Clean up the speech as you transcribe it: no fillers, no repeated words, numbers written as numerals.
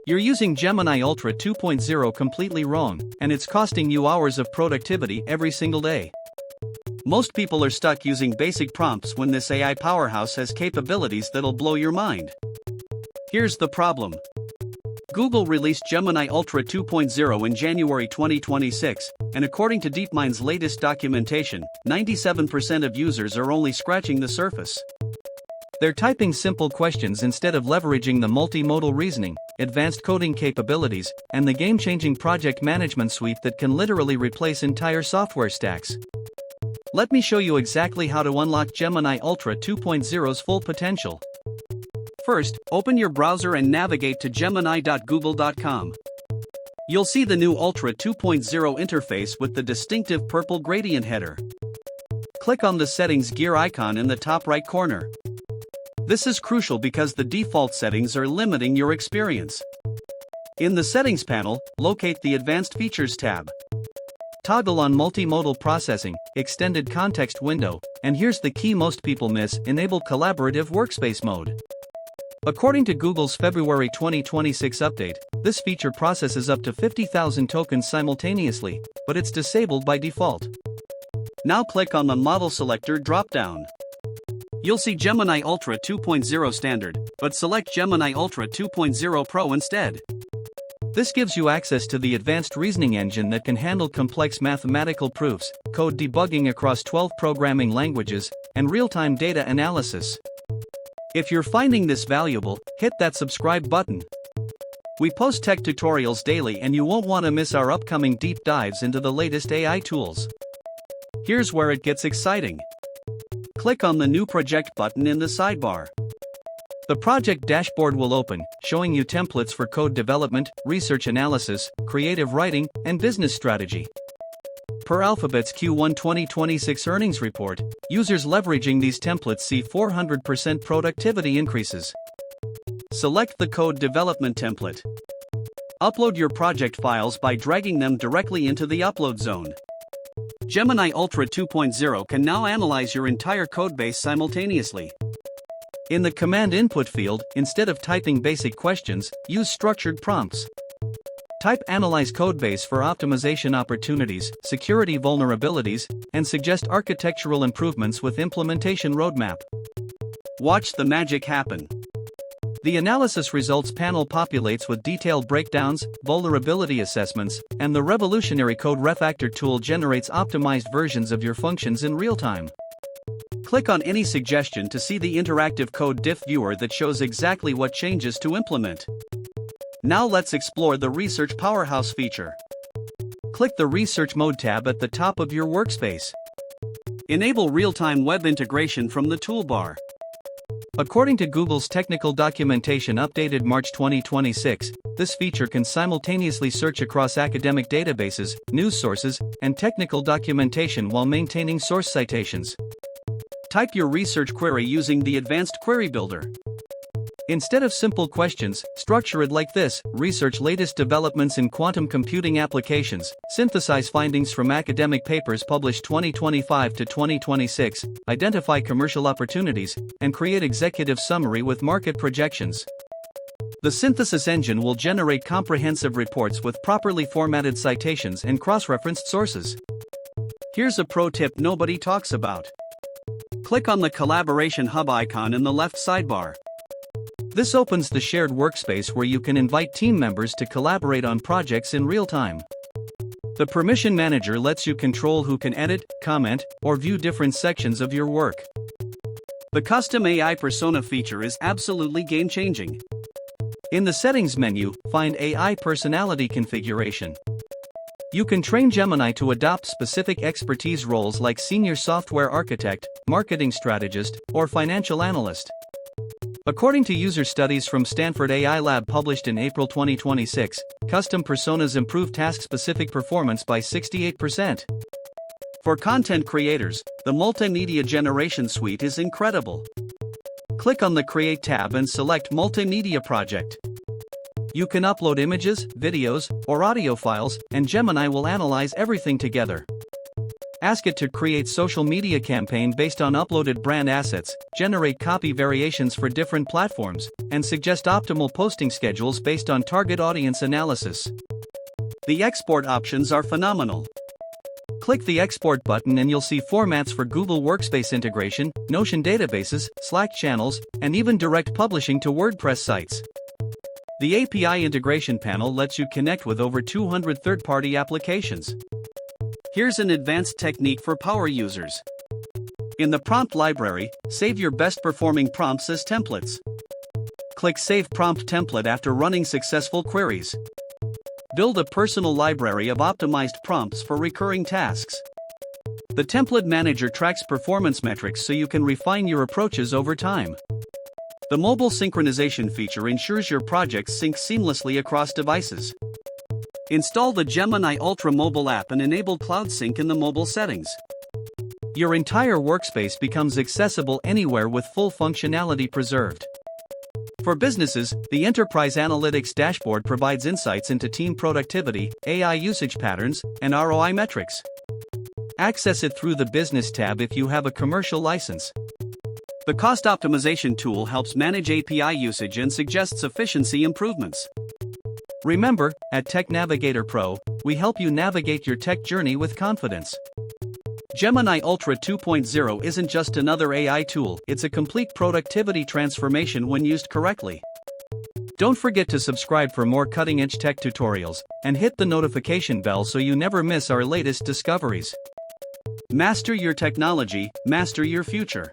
You're using Gemini Ultra 2.0 completely wrong, and it's costing you hours of productivity every single day. Most people are stuck using basic prompts when this AI powerhouse has capabilities that'll blow your mind. Here's the problem. Google released Gemini Ultra 2.0 in January 2026, and according to DeepMind's latest documentation, 97% of users are only scratching the surface. They're typing simple questions instead of leveraging the multimodal reasoning, advanced coding capabilities, and the game-changing project management suite that can literally replace entire software stacks. Let me show you exactly how to unlock Gemini Ultra 2.0's full potential. First, open your browser and navigate to gemini.google.com. You'll see the new Ultra 2.0 interface with the distinctive purple gradient header. Click on the settings gear icon in the top right corner. This is crucial because the default settings are limiting your experience. In the settings panel, locate the Advanced Features tab. Toggle on multimodal processing, extended context window, and here's the key most people miss: enable collaborative workspace mode. According to Google's February 2026 update, this feature processes up to 50,000 tokens simultaneously, but it's disabled by default. Now click on the Model Selector drop-down. You'll see Gemini Ultra 2.0 Standard, but select Gemini Ultra 2.0 Pro instead. This gives you access to the advanced reasoning engine that can handle complex mathematical proofs, code debugging across 12 programming languages, and real-time data analysis. If you're finding this valuable, hit that subscribe button. We post tech tutorials daily and you won't want to miss our upcoming deep dives into the latest AI tools. Here's where it gets exciting. Click on the New Project button in the sidebar. The project dashboard will open, showing you templates for code development, research analysis, creative writing, and business strategy. Per Alphabet's Q1 2026 earnings report, users leveraging these templates see 400% productivity increases. Select the code development template. Upload your project files by dragging them directly into the upload zone. Gemini Ultra 2.0 can now analyze your entire codebase simultaneously. In the command input field, instead of typing basic questions, use structured prompts. Type Analyze Codebase for optimization opportunities, security vulnerabilities, and suggest architectural improvements with implementation roadmap. Watch the magic happen. The analysis results panel populates with detailed breakdowns, vulnerability assessments, and the revolutionary Code Refactor tool generates optimized versions of your functions in real time. Click on any suggestion to see the interactive code diff viewer that shows exactly what changes to implement. Now let's explore the Research Powerhouse feature. Click the Research Mode tab at the top of your workspace. Enable real-time web integration from the toolbar. According to Google's technical documentation updated March 2026, this feature can simultaneously search across academic databases, news sources, and technical documentation while maintaining source citations. Type your research query using the Advanced Query Builder. Instead of simple questions, structure it like this: research latest developments in quantum computing applications, synthesize findings from academic papers published 2025 to 2026, identify commercial opportunities, and create executive summary with market projections. The synthesis engine will generate comprehensive reports with properly formatted citations and cross-referenced sources. Here's a pro tip nobody talks about. Click on the Collaboration Hub icon in the left sidebar. This opens the shared workspace where you can invite team members to collaborate on projects in real time. The Permission Manager lets you control who can edit, comment, or view different sections of your work. The Custom AI Persona feature is absolutely game-changing. In the Settings menu, find AI Personality Configuration. You can train Gemini to adopt specific expertise roles like Senior Software Architect, Marketing Strategist, or Financial Analyst. According to user studies from Stanford AI Lab published in April 2026, custom personas improve task-specific performance by 68%. For content creators, the Multimedia Generation Suite is incredible. Click on the Create tab and select Multimedia Project. You can upload images, videos, or audio files, and Gemini will analyze everything together. Ask it to create social media campaign based on uploaded brand assets, generate copy variations for different platforms, and suggest optimal posting schedules based on target audience analysis. The export options are phenomenal. Click the export button and you'll see formats for Google Workspace integration, Notion databases, Slack channels, and even direct publishing to WordPress sites. The API integration panel lets you connect with over 200 third-party applications. Here's an advanced technique for power users. In the prompt library, save your best-performing prompts as templates. Click Save Prompt Template after running successful queries. Build a personal library of optimized prompts for recurring tasks. The template manager tracks performance metrics so you can refine your approaches over time. The mobile synchronization feature ensures your projects sync seamlessly across devices. Install the Gemini Ultra mobile app and enable Cloud Sync in the mobile settings. Your entire workspace becomes accessible anywhere with full functionality preserved. For businesses, the Enterprise Analytics dashboard provides insights into team productivity, AI usage patterns, and ROI metrics. Access it through the Business tab if you have a commercial license. The Cost Optimization tool helps manage API usage and suggests efficiency improvements. Remember, at TechNavigator Pro, we help you navigate your tech journey with confidence. Gemini Ultra 2.0 isn't just another AI tool, it's a complete productivity transformation when used correctly. Don't forget to subscribe for more cutting-edge tech tutorials, and hit the notification bell so you never miss our latest discoveries. Master your technology, master your future.